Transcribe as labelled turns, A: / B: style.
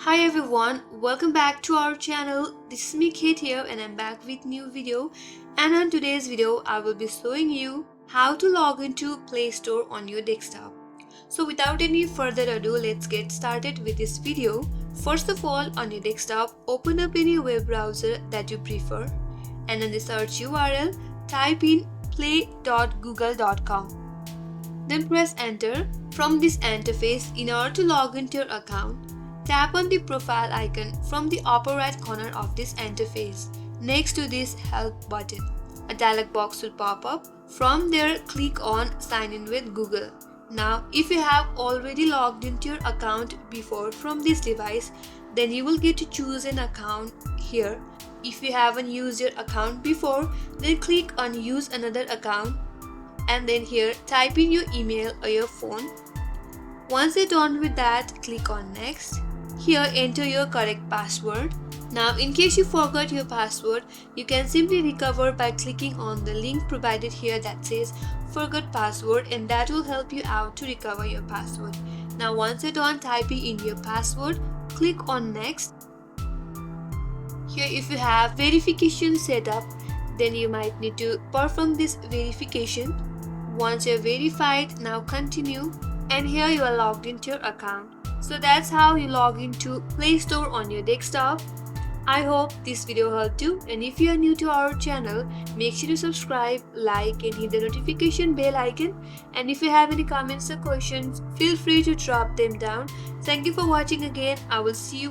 A: Hi everyone, welcome back to our channel. This is me Kate here and I'm back with new video, and on today's video I will be showing you how to log into Play Store on your desktop. So without any further ado, let's get started with this video. First of all, on your desktop, open up any web browser that you prefer, and in the search URL type in play.google.com. Then press enter. From this interface, in order to log into your account, tap on the profile icon from the upper right corner of this interface next to this help button. A dialog box will pop up. From there, click on sign in with Google. Now, if you have already logged into your account before from this device, then you will get to choose an account here. If you haven't used your account before, then click on use another account, and then here type in your email or your phone. Once you're done with that, click on next. Here enter your correct password. Now in case you forgot your password, you can simply recover by clicking on the link provided here that says forgot password, and that will help you out to recover your password. Now once you're done typing in your password, click on next. Here if you have verification set up, then you might need to perform this verification. Once you're verified, now continue, and here you are logged into your account. So that's how you log into Play Store on your desktop. I hope this video helped you, and if you are new to our channel, make sure to subscribe, like and hit the notification bell icon. And if you have any comments or questions, feel free to drop them down. Thank you for watching again. I will see you